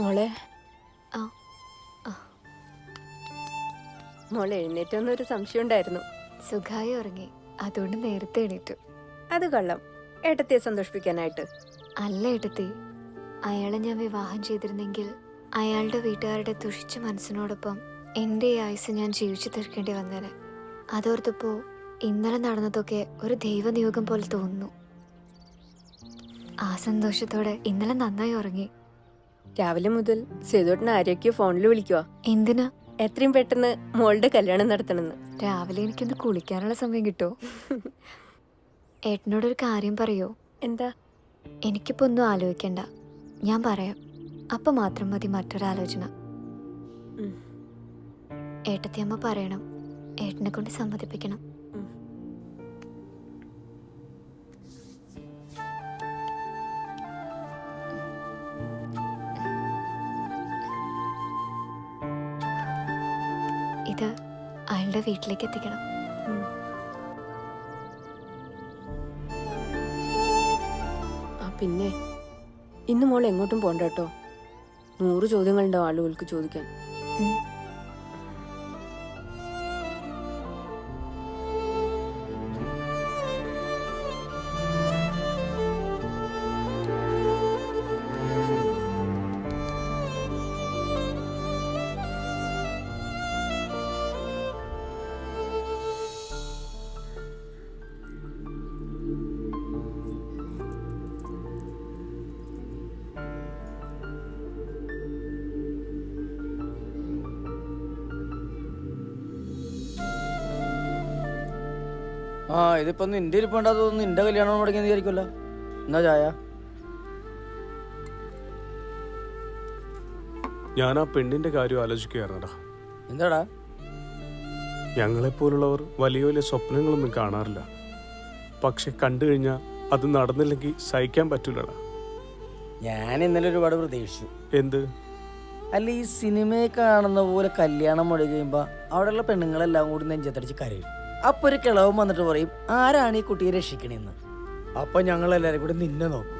മോളെ ആ ആ മോളെ എഴുന്നേറ്റൊന്നൊരു സംശയം ഉണ്ടായിരുന്നു. സുഖമായി ഉറങ്ങി, അതുകൊണ്ട് നേരത്തെ എണീറ്റു. അത് കള്ളം, ഏട്ടത്തിയെ സന്തോഷിപ്പിക്കാനായിട്ട്. അല്ല ഏട്ടത്തി, അയാളെ ഞാൻ വിവാഹം ചെയ്തിരുന്നെങ്കിൽ അയാളുടെ വീട്ടുകാരുടെ ദുഷിച്ച മനസ്സിനോടൊപ്പം എൻ്റെ ഈ ആയുസ് ഞാൻ ജീവിച്ചു തീർക്കേണ്ടി വന്നേനെ. അതോർത്തപ്പോൾ ഇന്നലെ നടന്നതൊക്കെ ഒരു ദൈവനിയോഗം പോലെ തോന്നുന്നു. ആ സന്തോഷത്തോടെ ഇന്നലെ നന്നായി ഉറങ്ങി. രാവിലെ മുതൽ സേതുവേട്ടനെ ആരെയൊക്കെയോ ഫോണിൽ വിളിക്കുക. എന്തിനാ? എത്രയും പെട്ടെന്ന് മോളുടെ കല്യാണം നടത്തണമെന്ന്. രാവിലെ എനിക്കൊന്ന് കുളിക്കാനുള്ള സമയം കിട്ടുമോ? ഏട്ടനോടൊരു കാര്യം പറയോ? എന്താ? എനിക്കിപ്പോൾ ഒന്നും ആലോചിക്കണ്ട, ഞാൻ പറയാം. അപ്പം മാത്രം മതി മറ്റൊരാലോചന. ഏട്ടത്തിയമ്മ പറയണം, ഏട്ടനെ കൊണ്ട് സമ്മതിപ്പിക്കണം. ഇത് അയാളുടെ വീട്ടിലേക്ക് എത്തിക്കണം. പിന്നെ ഇന്ന് മോൾ എങ്ങോട്ടും പോണ്ട കേട്ടോ. 100 ചോദ്യങ്ങളുണ്ടാവും ആളുകൾക്ക് ചോദിക്കാൻ. ആ ഇതിപ്പോ നിന്റെ ഇരിപ്പുണ്ടാ തോന്നുന്നു. നിന്റെ കല്യാണം മുടങ്ങിയെന്ന് വിചാരിക്കുമല്ലോ. എന്നാ ചായ? ഞാൻ ആ പെണ്ണിന്റെ കാര്യം ആലോചിക്കുകയായിരുന്നടാ. എന്താടാ? ഞങ്ങളെപ്പോലുള്ളവർ വലിയ വലിയ സ്വപ്നങ്ങളൊന്നും കാണാറില്ല. പക്ഷെ കണ്ടു കഴിഞ്ഞാൽ അത് നടന്നില്ലെങ്കിൽ സഹിക്കാൻ പറ്റൂലടാ. ഞാൻ ഇന്നലെ ഒരുപാട് പ്രതീക്ഷിച്ചു. എന്ത്? അല്ല, ഈ സിനിമയിൽ കാണുന്ന പോലെ കല്യാണം മുടങ്ങി കഴിയുമ്പോ അവിടെയുള്ള പെണ്ണുങ്ങളെല്ലാം കൂടി നെഞ്ചത്തടിച്ച് കരയും. അപ്പൊ ഒരു കിളവൻ വന്നിട്ട് പറയും, ആരാണ് ഈ കുട്ടിയെ രക്ഷിക്കണേന്ന്. അപ്പൊ ഞങ്ങളെല്ലാരും കൂടി നിന്നെ നോക്കും.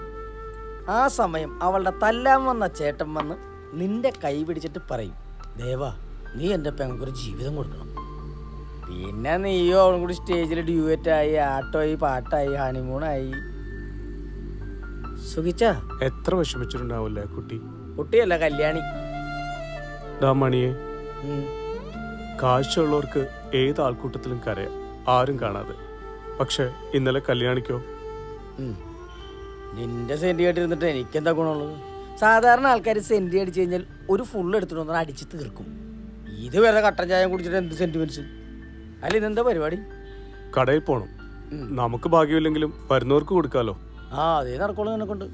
ആ സമയം അവളുടെ തല്ലാൻ വന്ന ചേട്ടൻ വന്ന് നിന്റെ കൈ പിടിച്ചിട്ട് പറയും, ദേവാ നീ എൻ്റെ പെങ്ങൾക്കൊരു ജീവിതം കൊടുക്കണം. പിന്നെ നീയോ അവളും കൂടി സ്റ്റേജിൽ ഡ്യൂവറ്റായി, ആട്ടോയി, പാട്ടായി, ഹണിമൂണായി. സുഖിച്ച എത്ര വിഷമിച്ചിട്ടുണ്ടാവില്ലേ കുട്ടി? കുട്ടിയല്ല, കല്യാണി. ഡാ മണിയെ, കാഴ്ചയുള്ളവർക്ക് ഏത് ആൾക്കൂട്ടത്തിലും കരയാം, ആരും കാണാതെ. പക്ഷെ ഇന്നലെ കല്യാണിക്കോ? നിന്റെ സെന്റ് കേട്ടിരുന്നിട്ട് എനിക്കെന്താ ഗുണമുള്ളത്? സാധാരണ ആൾക്കാർ സെന്റ് അടിച്ചു കഴിഞ്ഞാൽ ഒരു ഫുള്ള് എടുത്തിട്ട് വന്നാൽ അടിച്ച് തീർക്കും. ഇത് വേറെ കട്ടൻ ചായ കുടിച്ചിട്ട് എന്ത് സെന്റിമെന്റ്സ്? അല്ല, ഇതെന്താ പരിപാടി? കടയിൽ പോണം. നമുക്ക് ഭാഗ്യമില്ലെങ്കിലും വരുന്നവർക്ക് കൊടുക്കാലോ. ആ അതേ നടക്കോളൂ എന്നെ കൊണ്ട്.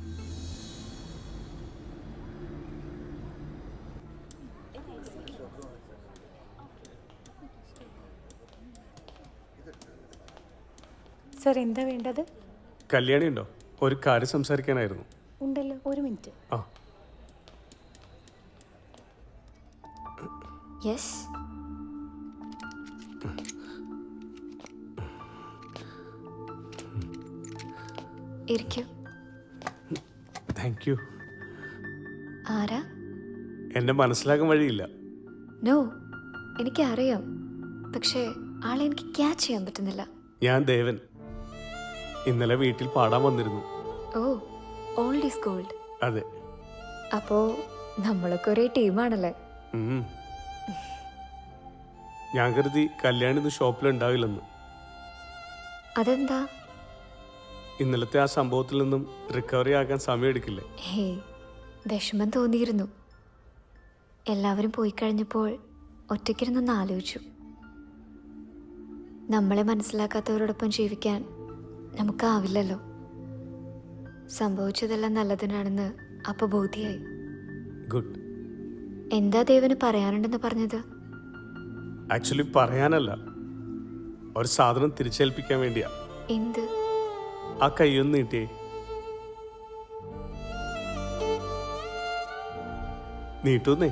സർ, എന്താ വേണ്ടത്? കല്യാണി ഉണ്ടോ? ഒരു കാര്യം സംസാരിക്കാനായിരുന്നു. ഉണ്ടല്ലോ, ഒരു മിനിറ്റ്. ആ യെസ്. ഇരിക്കൂ. Thank you. ആരാ? എന്നെ മനസ്സിലാക്കാൻ വഴിയില്ല. നോ, എനിക്കറിയാം. പക്ഷേ ആളെ എനിക്ക് ക്യാച്ച് ചെയ്യാൻ പറ്റുന്നില്ല. ഞാൻ ദേവൻ. ഇന്നലെ വീട്ടിൽ പാടാൻ വന്നിരുന്നു. ഓ, ഓൾഡ് ഈസ് ഗോൾഡ്. അതെ. അപ്പോ നമ്മളൊക്കെ ഒരേ ടീമാണല്ലേ? ഞാൻ കരുതി കല്യാണി ഇന്ന് ഷോപ്പിലുണ്ടാവില്ലെന്ന്. അതെന്താ? ഇന്നലത്തെ ആ സംഭവത്തിൽ നിന്നും റിക്കവറി ആകാൻ സമയമെടുക്കില്ലേ? ഹേ, വിഷമം തോന്നിയിരുന്നു. എല്ലാവരും പോയി കഴിഞ്ഞപ്പോൾ ഒറ്റയ്ക്കിരുന്നൊന്ന് ആലോചിച്ചു. നമ്മളെ മനസ്സിലാക്കാത്തവരോടൊപ്പം ജീവിക്കാൻ നമുക്കാവില്ലല്ലോ. സംഭവിച്ചതെല്ലാം നല്ലതിനാണെന്ന് അപ്പോൾ ബോധ്യായി. ഗുഡ്. എന്താ ദേവന് പറയാനുണ്ടെന്ന് പറഞ്ഞത്? ആക്ച്വലി പറയാനല്ല, ഒരു സാധനം തിരിച്ചേൽപ്പിക്കാൻ വേണ്ടിയാ. എന്ത്? ആ കൈയൊന്ന് നീട്ടിയേ. നീട്ടുന്നേ.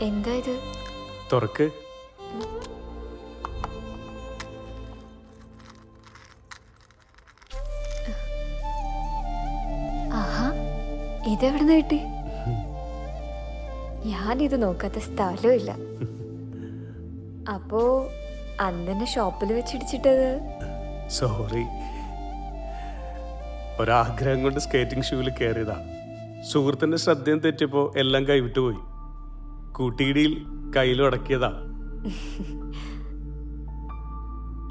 എന്താ ഇത്? തുറക്ക്. ഇതെവിടുന്ന് കിട്ടി? ഞാനിത് നോക്കാത്ത സ്ഥലവും ഇല്ല. അപ്പോ അന്നെ ഷോപ്പിൽ വെച്ചിടിച്ചിട്ടത്? സോറി, ഒരാഗ്രഹം കൊണ്ട് സ്കേറ്റിംഗ് ഷൂവിൽ കയറിയതാ. സുഹൃത്തിന്റെ ശ്രദ്ധയും തെറ്റിയപ്പോ എല്ലാം കൈവിട്ടുപോയി. കൂട്ടിയിടിയിൽ കയ്യിലുടക്കിയതാ.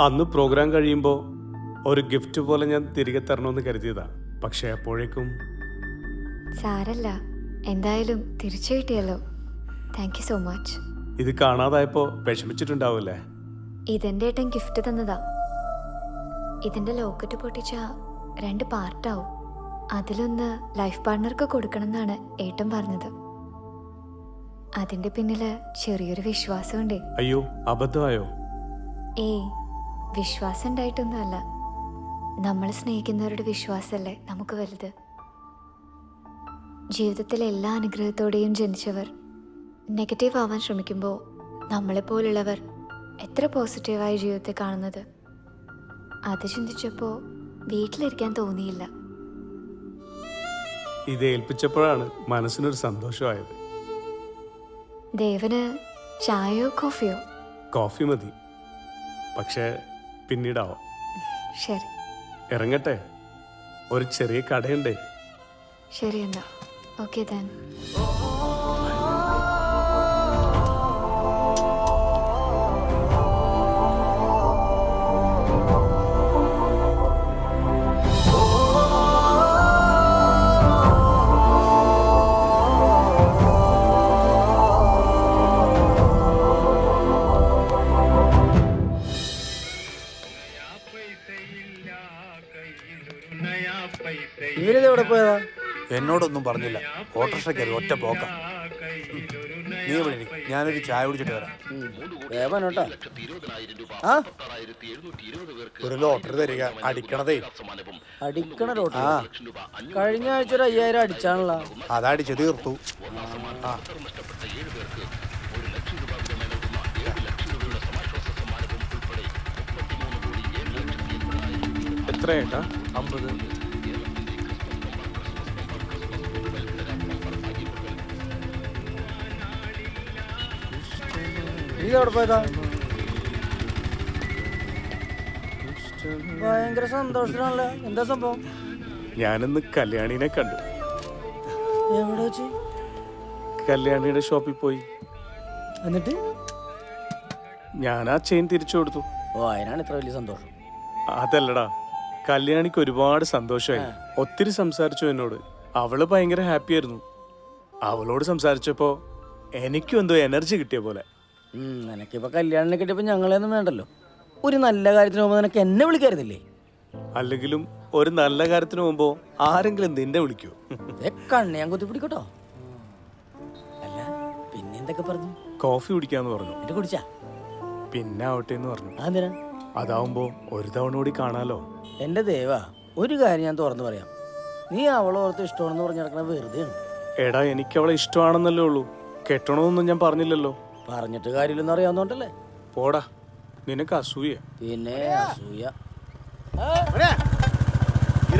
അന്ന് പ്രോഗ്രാം കഴിയുമ്പോ ഒരു ഗിഫ്റ്റ് പോലെ ഞാൻ തിരികെ തരണമെന്ന് കരുതിയതാ. പക്ഷെ അപ്പോഴേക്കും സാരല്ല, എന്തായാലും തിരിച്ചു കിട്ടിയല്ലോ. Thank you so much. ഇത് കാണാതായപ്പോ വിഷമിച്ചിട്ടുണ്ടാവൂലേ? ഇതെന്റെ ഏട്ടൻ ഗിഫ്റ്റ് തന്നതാ. ഇതിന്റെ ലോക്കറ്റ് പൊട്ടിച്ച 2 പാർട്ടാവും. അതിലൊന്ന് ലൈഫ് പാർട്ട്ണർക്ക് കൊടുക്കണം എന്നാണ് ഏട്ടൻ പറഞ്ഞത്. അതിന്റെ പിന്നില് ചെറിയൊരു വിശ്വാസമുണ്ടേ. അയ്യോ, അബദ്ധമായോ? ഏയ്, വിശ്വാസം ഉണ്ടായിട്ടൊന്നുമല്ല. നമ്മൾ സ്നേഹിക്കുന്നവരുടെ വിശ്വാസമല്ലേ നമുക്ക് വലുത്. ജീവിതത്തിലെ എല്ലാ അനുഗ്രഹത്തോടെയും ജനിച്ചവർ നെഗറ്റീവ് ആവാൻ ശ്രമിക്കുമ്പോൾ നമ്മളെപ്പോലുള്ളവർ എത്ര പോസിറ്റീവായി ജീവിതത്തെ കാണുന്നത്. അത് ചിന്തിച്ചപ്പോൾ വീട്ടിലിരിക്കാൻ തോന്നിയില്ല. ഇത് ഏൽപ്പിച്ചപ്പോഴാണ് മനസ്സിനൊരു സന്തോഷമായത്. ദേവന് ചായയോ കോഫിയോ? കോഫി മതി, പക്ഷേ പിന്നീടാവാം. ശരി ഇറങ്ങട്ടെ, ഒരു ചെറിയ കടയുണ്ട്. ശരി എന്നാ, ഓക്കെ താൻ. ഇവരിതെവിടെ പോയതാ? എന്നോടൊന്നും പറഞ്ഞില്ല. ഓട്ടോറിക്ഷയ്ക്ക് ഒറ്റ പോക്കാം. നീ ഇവിടെ ഇരിക്ക്. ഞാനൊരു ചായ കുടിച്ചിട്ട് വരാം. വേവനോട്ടാ. ആ, ഒരു ലോട്ടറി തരിക. അടിക്കണതേ. അടിക്കണ ലോട്ടറി? ആ, കഴിഞ്ഞ ആഴ്ച ഒരു 5000 അടിച്ചാണല്ലോ. അതടിച്ച് തീർത്തു. ആ, എത്ര ഏട്ടാ? 50. ഇതെവിടെ പോയതാ? ഭയങ്കര സന്തോഷത്തിനാണല്ലോ. എന്താ സംഭവം? ഞാനിന്ന് കല്യാണിനെ കണ്ടു. എവിടെ വെച്ച്? കല്യാണിയുടെ ഷോപ്പിൽ പോയി. എന്നിട്ട്? ഞാൻ ആ ചെയിൻ തിരിച്ചു കൊടുത്തു. ഓ, അതിനാണ് ഇത്ര വലിയ സന്തോഷം. അതല്ലടാ, കല്യാണിക്ക് ഒരുപാട് സന്തോഷമായി. ഒത്തിരി സംസാരിച്ചു എന്നോട്. അവള് ഭയങ്കര ഹാപ്പി ആയിരുന്നു. അവളോട് സംസാരിച്ചപ്പോ എനിക്കും എന്തോ എനർജി കിട്ടിയ പോലെ. നിനക്കിപ്പോ കല്യാണിനെ കിട്ടിയപ്പോ ഞങ്ങളെയൊന്നും വേണ്ടല്ലോ. ഒരു നല്ല കാര്യത്തിന് പോകുമ്പോ നിനക്ക് എന്നെ വിളിക്കായിരുന്നില്ലേ? അല്ലെങ്കിലും ഒരു നല്ല കാര്യത്തിന് പോകുമ്പോ ആരെങ്കിലും നിന്നെ വിളിക്കൂ? കണ്ണി ഞാൻ കുത്തി പിടിക്കട്ടോ. അല്ല, പിന്നെ എന്തൊക്കെ പറഞ്ഞു? കോഫി കുടിക്കാന്ന് പറഞ്ഞു. എന്നിട്ട് കുടിച്ചാ? പിന്നെ ആവട്ടെ എന്ന് പറഞ്ഞു. അതെന്തിനാ? അതാവുമ്പോ ഒരു തവണ കൂടി കാണാലോ. എന്റെ ദേവാ, ഒരു കാര്യം ഞാൻ തുറന്നു പറയാം. നീ അവളെ ഓർത്ത് ഇഷ്ടമാണെന്ന് പറഞ്ഞ് നടക്കണ വെറുതെയാണ്. എടാ, എനിക്ക് അവളെ ഇഷ്ടമാണെന്നല്ലേ ഉള്ളൂ. കെട്ടണമെന്നൊന്നും ഞാൻ പറഞ്ഞില്ലല്ലോ. പറഞ്ഞിട്ട് കാര്യമില്ലെന്ന് അറിയാവുന്നോണ്ടല്ലേ. പോടാ, നിനക്ക് അസൂയ. പിന്നെ അസൂയ.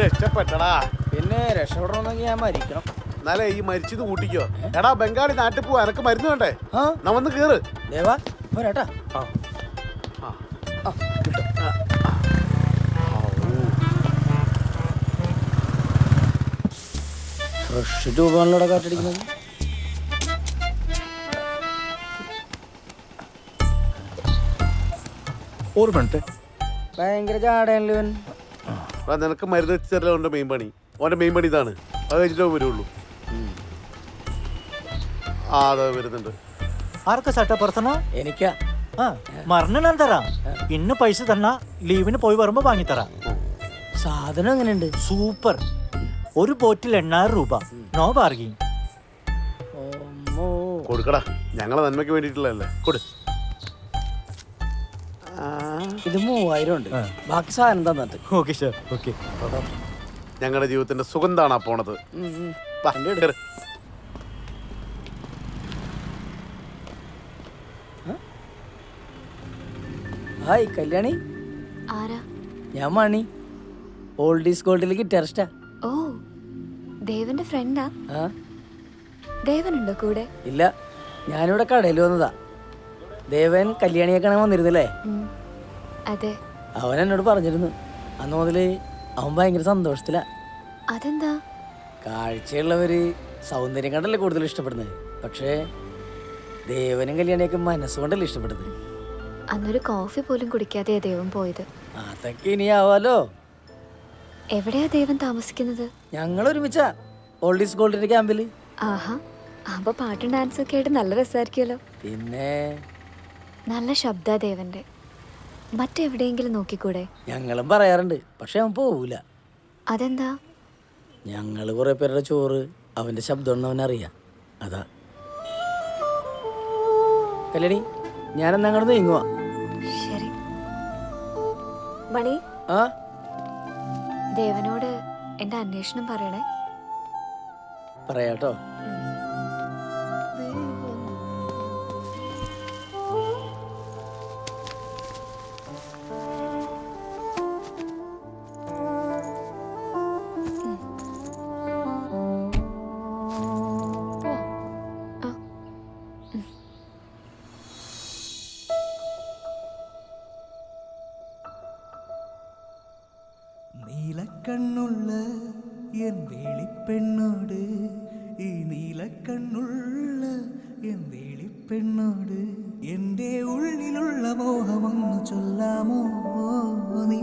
രക്ഷപ്പെട്ടടാ. പിന്നെ രക്ഷപ്പെടണമെന്നെങ്കിൽ ഞാൻ മരിക്കണം. എന്നാലേ ഈ മരിച്ചത് കൂട്ടിക്കോ. എടാ, ബംഗാളി നാട്ടിൽ പോവാ. എനക്ക് മരുന്ന് വേണ്ടേ? ആ, നമ്മന്ന് കേറ്. ദേവാ പോരാട്ടാ. ആ, ഫ്രഷ് രൂപങ്ങളിലൂടെ കാറ്റടിക്കുന്നത്. ഓർമ്മ ഭയങ്കര ചാടയല്ലേ ഇവൻ. നിനക്ക് മരുന്ന് വെച്ചല്ലേ ഓന്റെ മെയിൻ പണി. ഓന്റെ മെയിൻ പണി ഇതാണ്. അത് കഴിച്ചിട്ടേ വരുള്ളൂ. ആ, അതെ വരുന്നുണ്ട്. ആർക്ക് സട്ട പെർസണോ? എനിക്കാ. മറന്നു ഞാൻ തരാം. ഇന്ന് പൈസ തന്നാ ലീവിന് പോയി വരുമ്പോ വാങ്ങിത്തരാം. സാധനം എങ്ങനെയുണ്ട്? സൂപ്പർ. ഒരു ബോട്ടിൽ 8000 രൂപ. നോ ബാർഗിങ്. കൊടുക്കടാ, ഞങ്ങളെ നന്മയ്ക്ക് വേണ്ടിയിട്ടുള്ളതല്ലേ. കൊടു. ഇത് 3000 ഉണ്ട്. ബാക്കി സാധനം തന്നിട്ട്. Okay sir. ഓക്കെ. ഞങ്ങളുടെ ജീവിതത്തിന്റെ സുഗന്ധാണ് പോണത്. വാ, കേറ്. ഹായ് കല്യാണി. ആരാ? ഞാൻ മണി. Old is ഗോൾഡിൽ ഗിറ്റാറിസ്റ്റാ. ഓ, ദേവന്റെ ഫ്രണ്ടാ? ആ ദേവനുണ്ടോ കൂടെ? ഇല്ല, ഞാനിവിടെ കടയിൽ വന്നതാ. ദേവൻ കല്യാണിയെ കാണാൻ വന്നിരുന്നില്ലേ? അതെ. അവൻ എന്നോട് പറഞ്ഞിരുന്നു. അന്ന് മുതൽ അവൻ ഭയങ്കര സന്തോഷത്തിലാ. അതെന്താ? കാഴ്ചയുള്ളവര് സൗന്ദര്യം കണ്ടല്ലേ കൂടുതൽ ഇഷ്ടപ്പെടുന്നത്. പക്ഷേ ദേവനും കല്യാണിയൊക്കെ മനസ്സുകൊണ്ടല്ലേ ഇഷ്ടപ്പെടുന്നത്. അന്നൊരു കോഫി പോലും കുടിക്കാതെയാ ദേവൻ പോയത്. അതൊക്കെ ഇനിയാവാലോ. എവിടെയാ ദേവൻ താമസിക്കുന്നത്? ഞങ്ങൾ ഒരുമിച്ചാ ഓൾഡ് ഈസ് ഗോൾഡിന്റെ ക്യാമ്പിൽ. ആഹാ, അപ്പൊ പാട്ടും ഡാൻസും ഒക്കെ ആയിട്ട് നല്ല രസമായിരിക്കുമല്ലോ. പിന്നെ നല്ല ശബ്ദാ ദേവന്റെ. മറ്റെവിടെയെങ്കിലും നോക്കിക്കൂടെ? ഞങ്ങളും പറയാറുണ്ട്, പക്ഷെ അവൻ പോവൂല. അതെന്താ? ഞങ്ങൾ കുറെ പേരുടെ ചോറ് അവന്റെ ശബ്ദം അവനറിയാം. അതാ. കല്യാണി, ഞാനെന്നാ അങ്ങോട്ട് നീങ്ങുവാ. ശരി. മണി, ആ ദേവനോട് എന്റെ അന്വേഷണം പറയണേ. പറയാട്ടോ. നീലക്കണ്ണുള്ള എൻ വേളിപ്പെണ്ണോട്, ഈ നീലക്കണ്ണുള്ള എൻ വേളിപ്പെണ്ണോട് എൻ്റെ ഉള്ളിലുള്ള മോഹമൊന്നു ചൊല്ലാമോ നീ?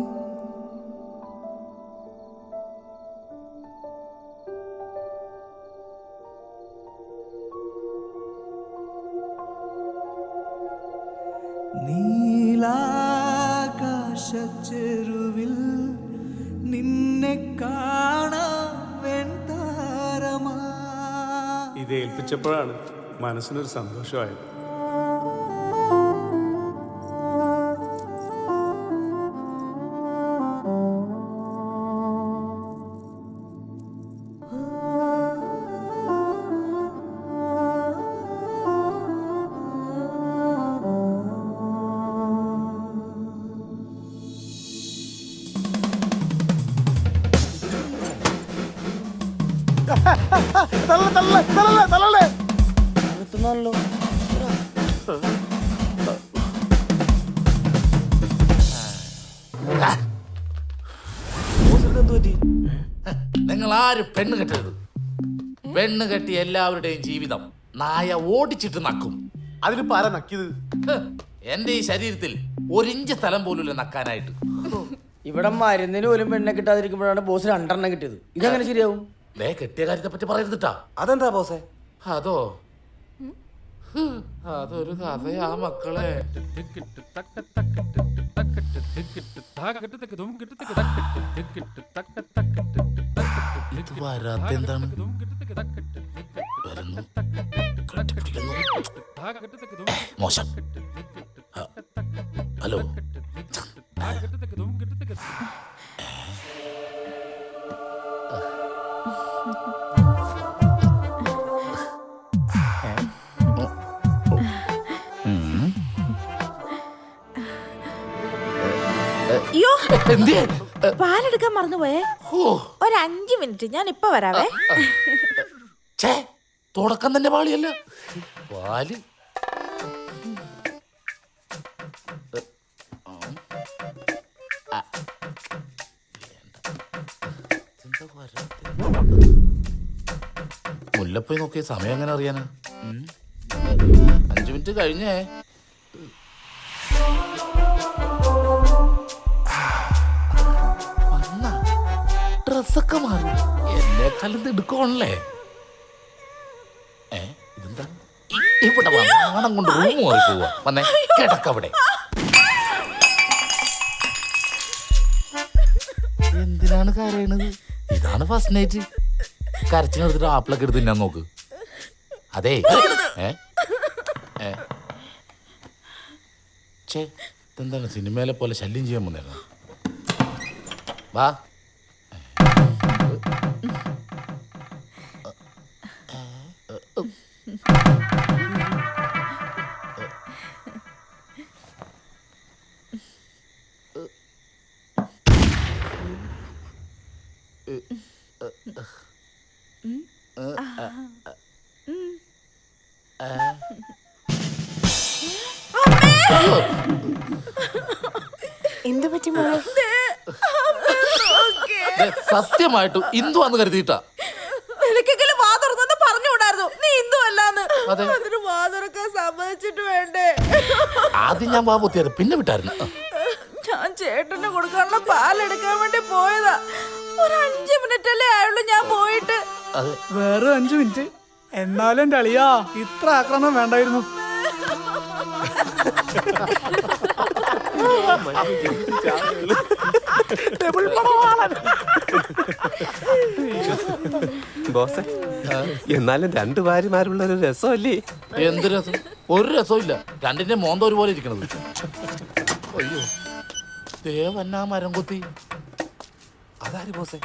നീലാകാശച്ചെരുവിൽ നിന്നെ കാണാൻ താരമാ. ഇത് ഏൽപ്പിച്ചപ്പോഴാണ് മനസ്സിനൊരു സന്തോഷമായത്. എത്തുന്നല്ലോ. നിങ്ങൾ ആരും പെണ്ണ് കെട്ടരുത്. പെണ്ണ് കെട്ടി എല്ലാവരുടെയും ജീവിതം നായ ഓടിച്ചിട്ട് നക്കും. അതിലിപ്പോ ആരാ നക്കിയത്? എന്റെ ഈ ശരീരത്തിൽ ഒരിഞ്ച് സ്ഥലം പോലും നക്കാനായിട്ട്. ഇവിടെ മരുന്നിന് പോലും പെണ്ണെ കിട്ടാതിരിക്കുമ്പോഴാണ് ബോസ് 2 കിട്ടിയത്. ഇതെങ്ങനെ ശരിയാവും? ദേ കെട്ടിയ കാര്യത്തെ പറ്റി പറയരുതിട്ടാ. അതെന്താ ബോസേ? അതോ, അതൊരു കഥയാ മക്കളെ. ഇത് വരാത്തെന്താണ്? വരുന്നു, കെട്ടിപ്പിടിക്കുന്നു. മോശം. ഹലോ, അയ്യോ, പാലെടുക്കാൻ മറന്നുപോയേ. ഒരു 5 മിനിറ്റ്, ഞാൻ ഇപ്പൊ വരാവേ. തുടക്കം തന്നെ പാളിയല്ല. പാല് മുല്ലപ്പോയി നോക്കിയ സമയം എങ്ങനെ അറിയാനാ? 5 മിനിറ്റ് കഴിഞ്ഞേ. ഡ്രസ്സൊക്കെ മാറി എന്നെക്കാളും എടുക്കണല്ലേ. ഇതെന്താ ഇവിടെ നാണം കൊണ്ട് റൂം മാറി പോവാ. വന്നേ, കിടക്കവിടെ. എന്തിനാണ് കരയണത്? ഇതാണ് ഫസ്റ്റ് നൈറ്റ്. കരച്ചിനെടുത്തിട്ട് ആപ്പിളൊക്കെ എടുത്ത് തിന്നാൻ നോക്ക്. അതെ, ഇതെന്താണ് സിനിമയിലെ പോലെ ശല്യം ചെയ്യാൻ വന്നേക്കണം. വാ. എന്തു പറ്റി മോളെ? സത്യമായിട്ടും ഇന്ദു ആന്ന് കരുതിയിട്ടാ. നിനക്കെങ്കിലും വാ തുറന്നു പറഞ്ഞുകൂടായിരുന്നു നീ ഇന്ദു അല്ലാന്ന്. അതെ. അതിന് വാ തുറക്കാൻ സമ്മതിച്ചിട്ട് വേണ്ടേ? ആദ്യം ഞാൻ വാ പൊത്തിയത്, പിന്നെ വിട്ടായിരുന്നു. ഞാൻ ചേട്ടന് കൊടുക്കാനുള്ള പാലെടുക്കാൻ വേണ്ടി പോയതാ. ഒരു 5 മിനിറ്റ് അല്ലേ ആയുള്ളൂ ഞാൻ പോയിട്ട്. വേറെ 5 മിനിറ്റ്. എന്നാലും എന്റെ അളിയാ ഇത്ര ആക്രമണം വേണ്ടായിരുന്നു. ബോസേ, എന്നാലും 2 ഭാര്യമാരുള്ള ഒരു രസമല്ലേ? എന്ത് രസം? ഒരു രസവും ഇല്ല. രണ്ടിന്റെ മോന്ത ഒരുപോലെ ഇരിക്കണത്. അയ്യോ ദേവന്നാ മരം കുത്തി. അതാര് ബോസേ?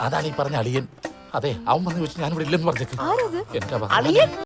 അതാണ് ഈ പറഞ്ഞ അളിയൻ. അതെ, അവൻ വന്ന് ചോദിച്ചു ഞാൻ ഇവിടെ ഇല്ലെന്ന് പറഞ്ഞേക്ക്. ആരത്? എന്റെ